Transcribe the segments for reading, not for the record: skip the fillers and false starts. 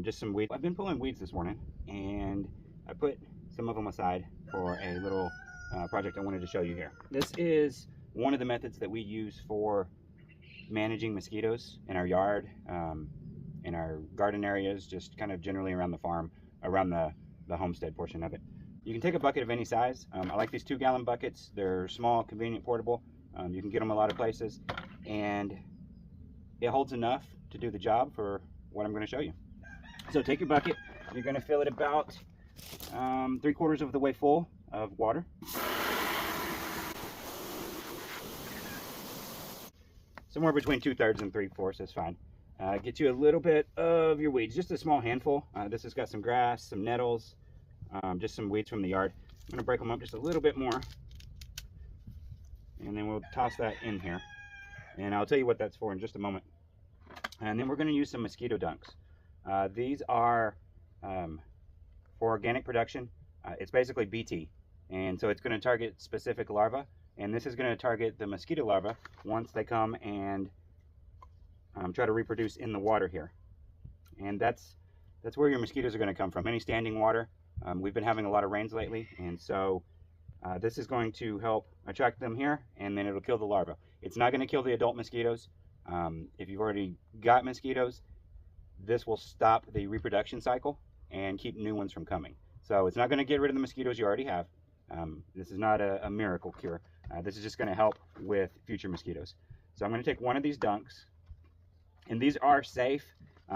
just some weeds. I've been pulling weeds this morning, and I put some of them aside for a little project I wanted to show you here. This is one of the methods that we use for managing mosquitoes in our yard, in our garden areas, just kind of generally around the farm, around the homestead portion of it. You can take a bucket of any size. I like these 2-gallon buckets. They're small, convenient, portable. You can get them a lot of places, and it holds enough to do the job for what I'm going to show you. So take your bucket. You're going to fill it about 3/4 of the way full of water. Somewhere between 2/3 and 3/4 is fine. Get you a little bit of your weeds, just a small handful. This has got some grass, some nettles, just some weeds from the yard. I'm going to break them up just a little bit more, and then we'll toss that in here. And I'll tell you what that's for in just a moment. And then we're going to use some mosquito dunks. These are for organic production. It's basically BT, and so it's going to target specific larvae, and this is going to target the mosquito larvae once they come and try to reproduce in the water here. And that's where your mosquitoes are going to come from, any standing water. We've been having a lot of rains lately, and so this is going to help attract them here, and then it'll kill the larvae. It's not going to kill the adult mosquitoes. If you've already got mosquitoes, this will stop the reproduction cycle and keep new ones from coming. So it's not going to get rid of the mosquitoes you already have. This is not a miracle cure. This is just going to help with future mosquitoes. So I'm going to take one of these dunks, and these are safe.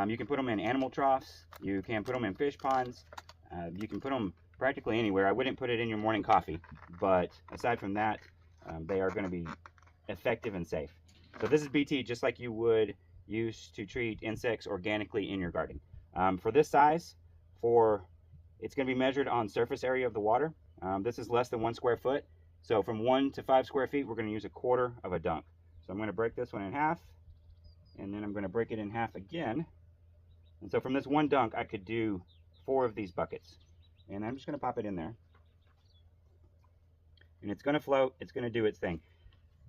You can put them in animal troughs. You can put them in fish ponds. You can put them practically anywhere. I wouldn't put it in your morning coffee, but aside from that, they are going to be effective and safe. So this is BT, just like you would use to treat insects organically in your garden. For this size, it's going to be measured on surface area of the water. This is less than 1 square foot. So from 1 to 5 square feet, we're going to use 1/4 of a dunk. So I'm going to break this one in half, and then I'm going to break it in half again. And so from this one dunk, I could do 4 of these buckets. And I'm just going to pop it in there. And it's going to float. It's going to do its thing.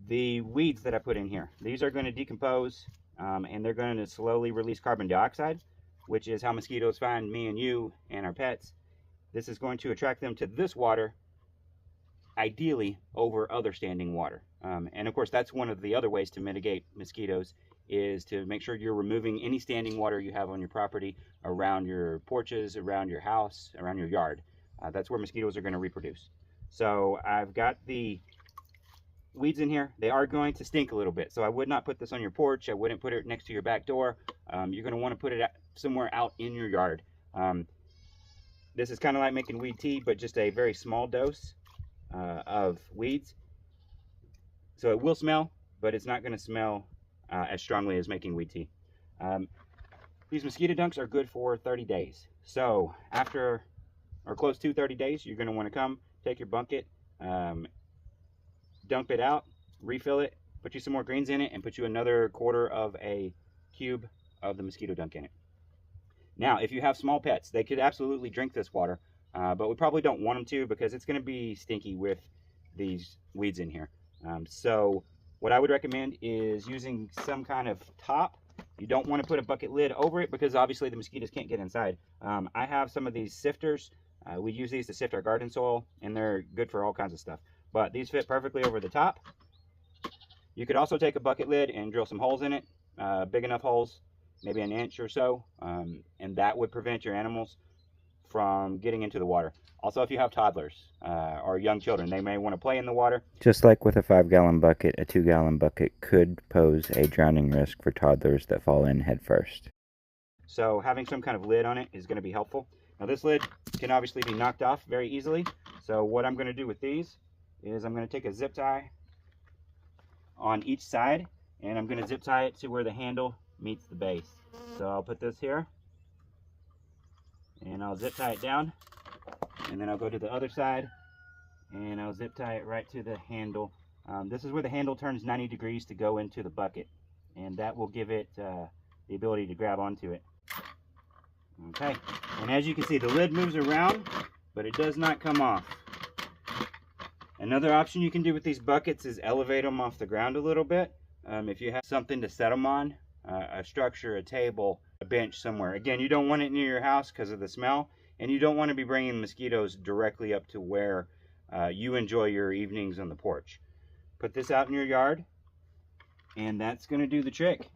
The weeds that I put in here, these are going to decompose, and they're going to slowly release carbon dioxide, which is how mosquitoes find me and you and our pets. This is going to attract them to this water, ideally over other standing water. And of course, that's one of the other ways to mitigate mosquitoes, is to make sure you're removing any standing water you have on your property, around your porches, around your house, around your yard. That's where mosquitoes are going to reproduce. So I've got the weeds in here. They are going to stink a little bit, so I would not put this on your porch. I wouldn't put it next to your back door. You're going to want to put it somewhere out in your yard. This is kind of like making weed tea, but just a very small dose of weeds. So it will smell, but it's not going to smell as strongly as making weed tea. These mosquito dunks are good for 30 days. So after, or close to 30 days, you're going to want to come, take your bucket, dump it out, refill it, put you some more greens in it, and put you another 1/4 of a cube of the mosquito dunk in it. Now, if you have small pets, they could absolutely drink this water, but we probably don't want them to, because it's going to be stinky with these weeds in here. So what I would recommend is using some kind of top. You don't want to put a bucket lid over it, because obviously the mosquitoes can't get inside. I have some of these sifters. We use these to sift our garden soil, and they're good for all kinds of stuff. But these fit perfectly over the top. You could also take a bucket lid and drill some holes in it, big enough holes, maybe 1 inch or so, and that would prevent your animals from getting into the water. Also, if you have toddlers or young children, they may want to play in the water. Just like with a 5-gallon bucket, a 2-gallon bucket could pose a drowning risk for toddlers that fall in head first. So having some kind of lid on it is going to be helpful. Now this lid can obviously be knocked off very easily. So what I'm going to do with these is I'm going to take a zip tie on each side, and I'm going to zip tie it to where the handle meets the base. So I'll put this here, and I'll zip tie it down, and then I'll go to the other side, and I'll zip tie it right to the handle. This is where the handle turns 90 degrees to go into the bucket, and that will give it the ability to grab onto it. Okay, and as you can see, the lid moves around, but it does not come off. Another option you can do with these buckets is elevate them off the ground a little bit. If you have something to set them on, a structure, a table, a bench somewhere. Again, you don't want it near your house because of the smell, and you don't want to be bringing mosquitoes directly up to where you enjoy your evenings on the porch. Put this out in your yard, and that's going to do the trick.